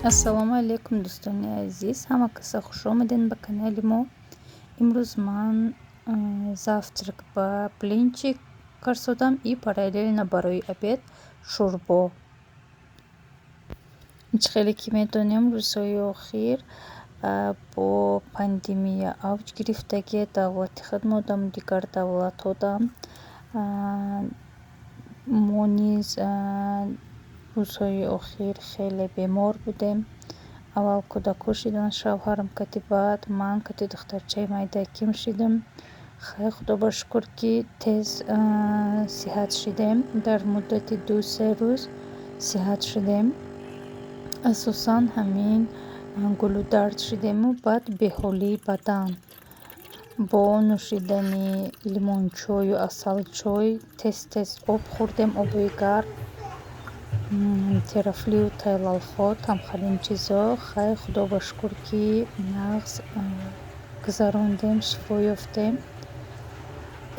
Ассалому алейкум, дӯстони азиз. Ҳама каса хуш омадед ба канали мо. Имрӯз ман завтрак ба блинчик карсодам и параллелно барои обед шӯрбо. Чӣ хеле ки медонем, рӯзҳои охир бо пандемия авҷ гирифтагӣ, давлати хидмотам, дигар давлатҳодам мо низ рӯзҳои охир хеле бемор будем. Аввал кӯдако шиданд, шавҳарам кати баъд ман кати духтарчаи майдаким шидем. Хай худо ба шукр ки тез сиҳат шидем. Дар муддати 2-3 рӯз сиҳат шидем. Асосан ҳамин гулудард шидему, баъд беҳолии бадан. Бо нӯшидани лимончою асалчой тез об хӯрдем, обои гарм, терафлию тайлалхо, тамхалин чизо. Хай худо ба шукр ки нағз гузарондем, шифо ёфтем.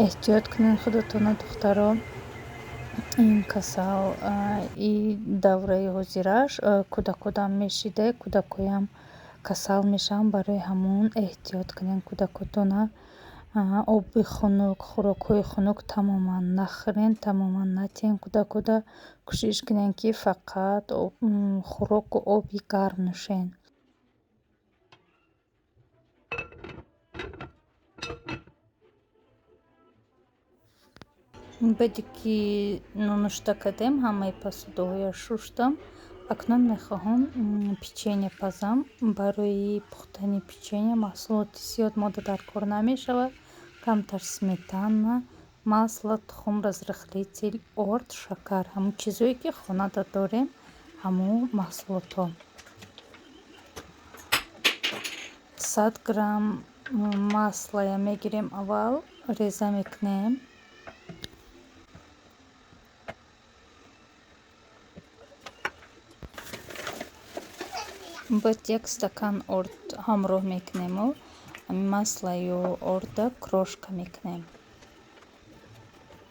Эҳтиёт кунед худатона, духтаро. Ин касал и давраи ҳозираш кӯдакодам мешиде, кӯдакоям касал мешаванд. Барои ҳамон эҳтиёт кунед кӯдакотона. Оби хунук, хӯрокҳои хунук тамоман нахӯрен, тамоман натиҳен кӯдакода. Кӯшиш кунед ки фақат хӯроку оби гарм нӯшен. баъде ки нонушта кардем, ҳамаи посудаҳояш шуштам. Акнун мехоҳам печене пазам. Барои пухтани печене маҳсулоти зиёд модда дар кор намешавад. Камтар сметана, масло, тухм, разрыхлитель, орд, шакар, ҳамон чизое ки хонада дорем, ҳамон маҳсулотҳо. 100 грамм маслая мегирем, аввал реза мекунем. баъд 1 стакан орд ҳамроҳ мекунему. Маслаю орда крошка мекунем.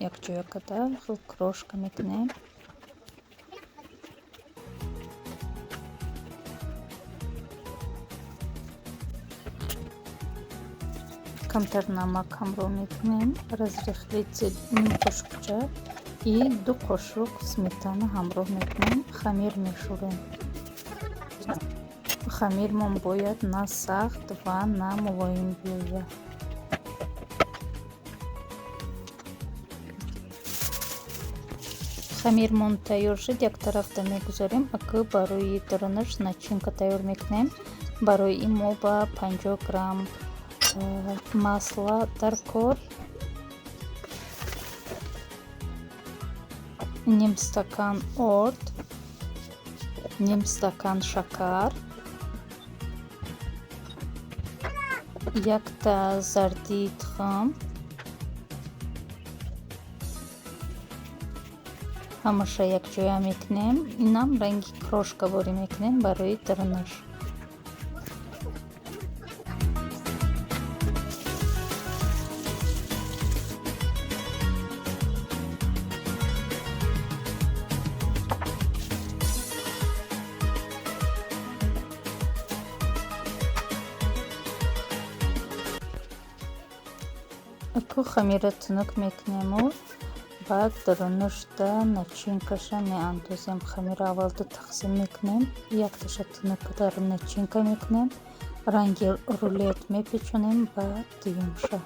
Якҷоя карда крошка мекунем. камтар намак ҳамроҳ мекунем. Разрыхлитель 1 қошуқча и 2 қошуқ сметана ҳамроҳ мекунем. хамир мешӯрем. хамирмон бояд на сахт ва на мулоим биёяд. хамирмон тайёр шуд, як тарафта мегузорем. Ака барои дурнаш начинка тайёр мекунем. Барои ин мо ба 50 грамм масла дар кор, 1 стакан орд, 1 стакан шакар, 1 та зардии тухм, ҳамаша якҷоя мекунем. Инам ранги крошкавори мекунем барои дурнаш. Аку хамира тунук мекунему. баъд дурнушда начинкаша меандозем. хамира аввал 2 тақсим мекунем. якташа тунук карда начинка мекунем. ранги рулет мепечонем, баъд юмша.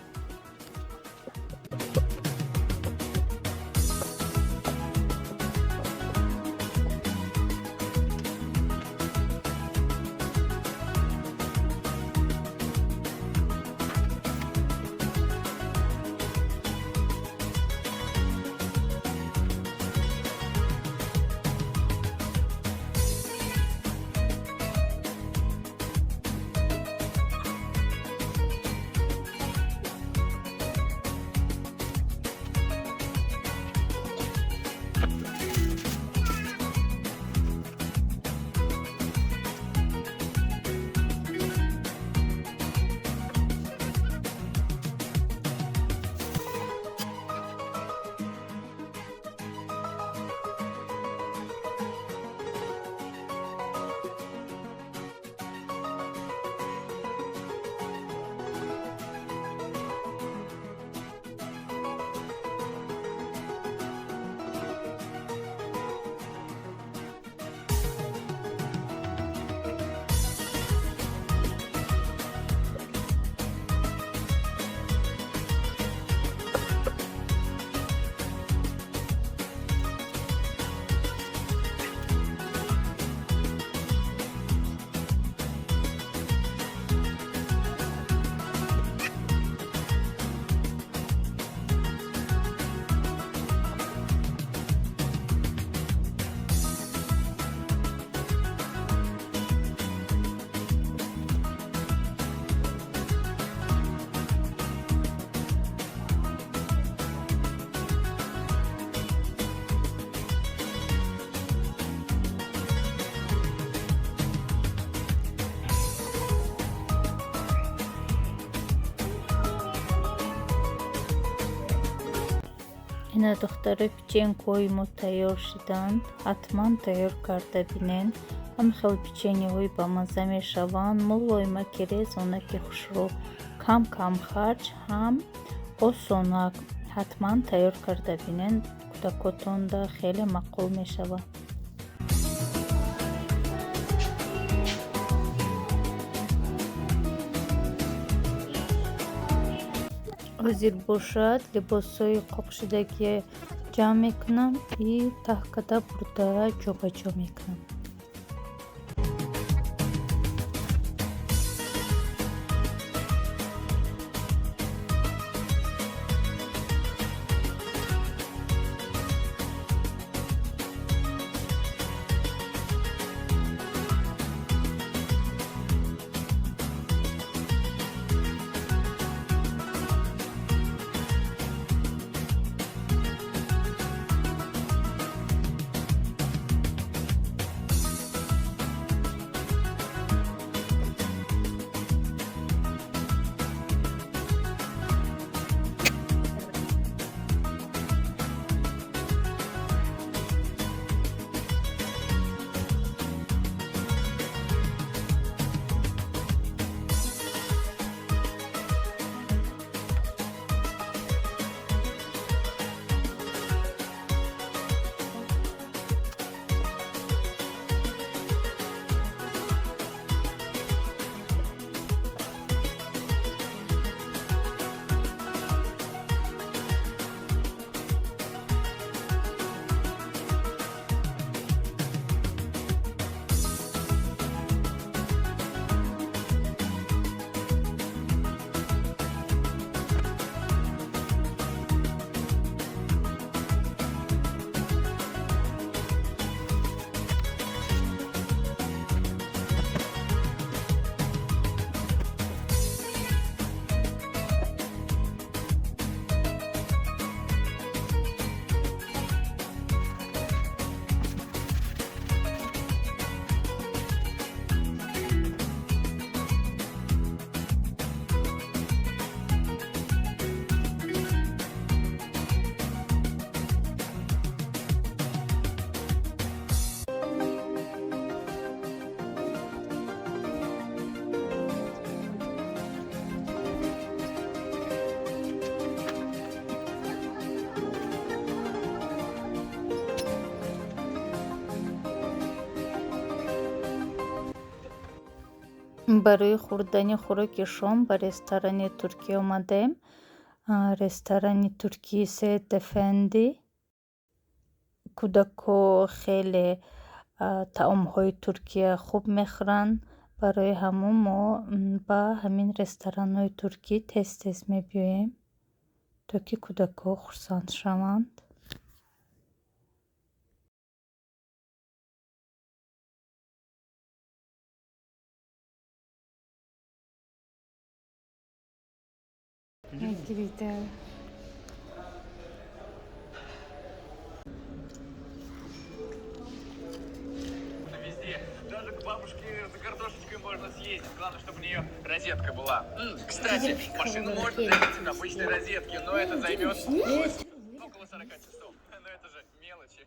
اینا دختره печенье-мо тайёр шиданд. ҳатман тайёр карда бинен. Ҳам хел печеньеҳои ба мазза мешаванд. Мулоим ки резона ки хушрӯ, кам харҷ, ҳам осонак. ҳатман тайёр карда бинен. кӯдакотонда хеле маъқул мешавад. ҳозир бошад либосҳои қоқшидагие ҷамъ мекунам и таҳкада бурда ҷобаҷо мекунам. барои хӯрдани хӯроки шом ба ресторани туркӣ омадем. Ресторани туркии Said Effendi. кӯдакҳо хеле таомҳои Туркия хуб мехӯранд. барои ҳамон мо ба ҳамин ресторанҳои туркӣ тез мебиёем, то ки кӯдакҳо хурсанд шаванд. Везде. Даже к бабушке за картошечкой можно съездить. Главное, чтобы у нее розетка была. Кстати, машину можно зарядить на обычной розетке, но это займет около 40 часов. Но это же мелочи.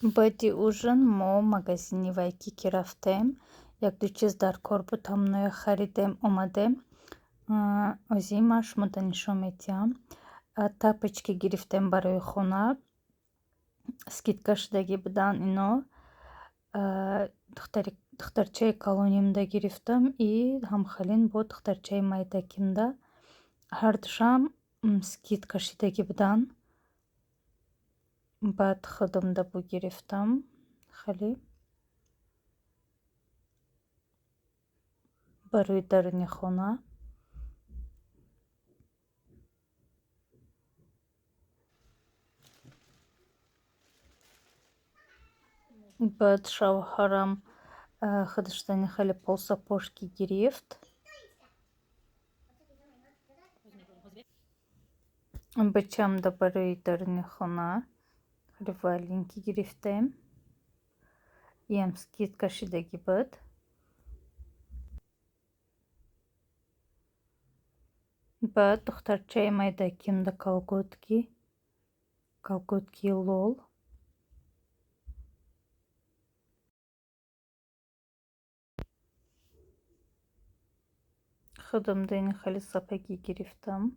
баъди ужин мо магазини Вайкики рафтем. Як-ду чиз дар кор будам, ноя харидем, омадем. озимаш шумода нишон медиҳам. Тапочки гирифтем барои хона. скидка шудагӣ буданд ино. духтарчаи калонимда гирифтам и ҳамхалин бо духтарчаи майдакимда. ҳардушам скидка шидагӣ буданд. баъд худамда бу гирифтам. хеле барои даруни хона. بعد شوهرم خدشتني خیلی пол сапожки گرفت. بچم da برای درنی خونه خیلی валенки گرفتم. یم скидка شدگی بود. بعد دخترچه майдаким da колготки лол. Xodimdan xali sapagi گرفتم.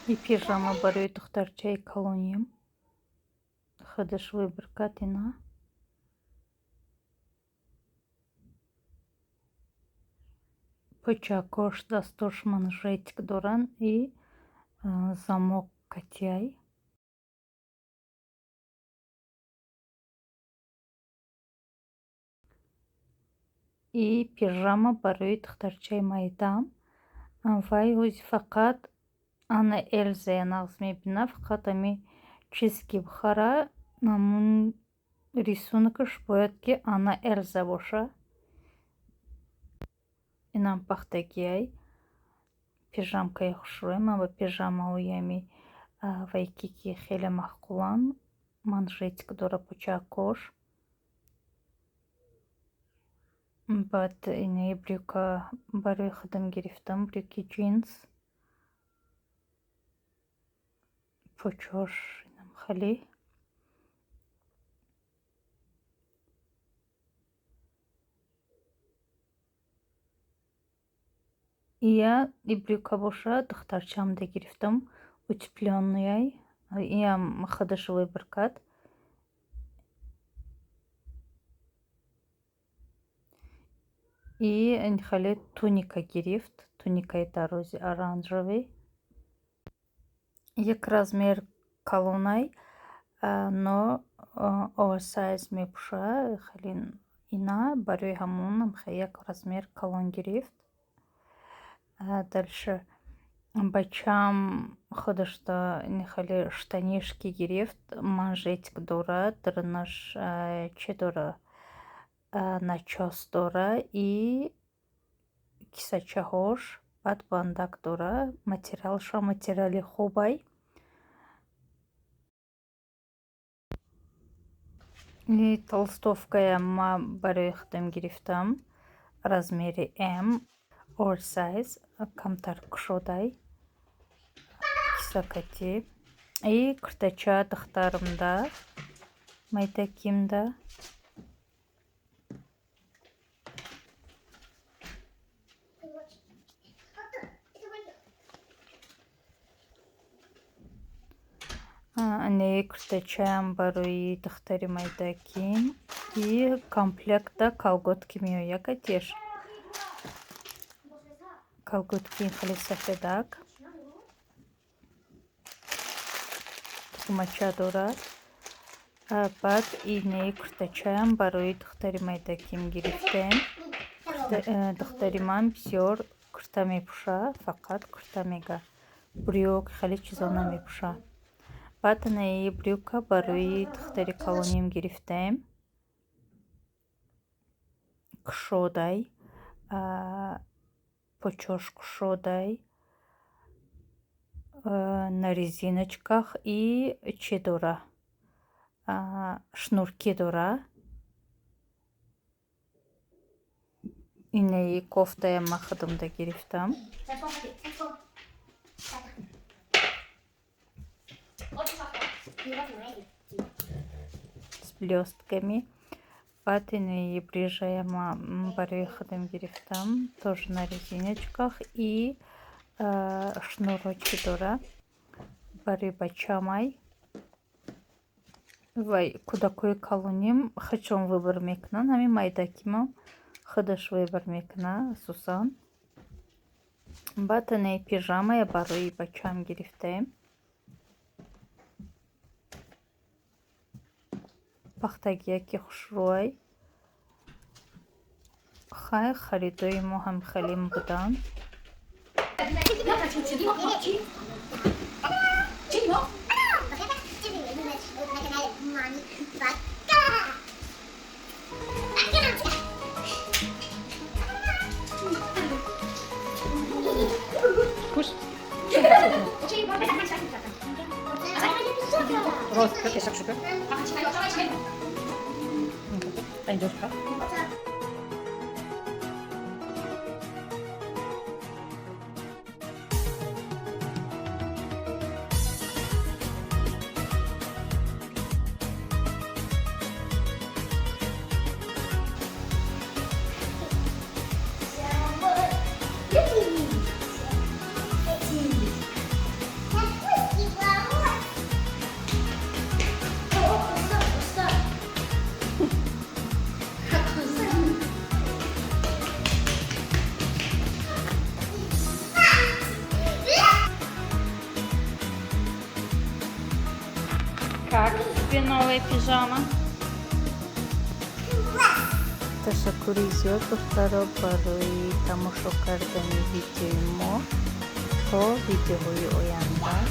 И пижама برای دخترچه کلونیم. خودش выбркатина. Почакош дастуш манжетик доран и замок катяй. И пижама برای دخترچه майдам. Вай узи фақат ана Эльза нағзми бина фақат ами чизки бхара. Намун рисункаш бояд ки ана Эльза боша. Инам пахтагияй. Пижамкай хушруем, аба пижама уями вайкики хеле махкулан. Манжетик дора почакош. Бад ине брюка барой ходам гирифтам, брюки джинс. Почош инам хали. Я и брюка боша дохтарчам да гирифтам. Утепленный. Я ходаш выбркат. И хали туника гирифт. Туника это рози оранжевый. Як размер колонай, но оверсайз ми пуша халин ина барой хамун як размер колон гирифт. Дальше бачам ходашта хали штанишки гирифт, манжетик дора, дрнаш чедора начос дора и кисача хош, бад бандак дора, материали хубай. И толстовка я барой ходам гирифтам, размере М, oversize, камтар кшодай, кисакати. И куртача дохтарымда, майдакимда. Ане куртачам барой дохтари майдаким. И комплекта колготки миоя катеш. Колготки хали сафедак. Тумача дора. Бад ине куртачам барой дохтари майдаким гирифтем. Дохтаримам бисёр курта мепуша, фақат курта мега. Брюк хали чизона мепуша. Бад ане брюка барой дохтари колоним гирифтем. Кшодай. Почош кшодай. На резиночках и чедора. Шнурки дора. Ине кофта я махадам да гирифтам. С блестками. Патины и брижая барой ходам гирифтам. Тоже на резиночках и шнурочки дора. Барой бачамай. Вай куда кой колоним. Хачом выбор мекна. Нами майдакимам. Ходаш выбор мекна. Сусан. Батане пижама я барой бачам гирифтем. пахтагия ки хушрӯй. Хай харидои мо ҳам хеле буданд. Как тебе новая пижама? Ташаккури зиёд духтаро барои тамошо кардани видеои мо. То видеоҳои оянда.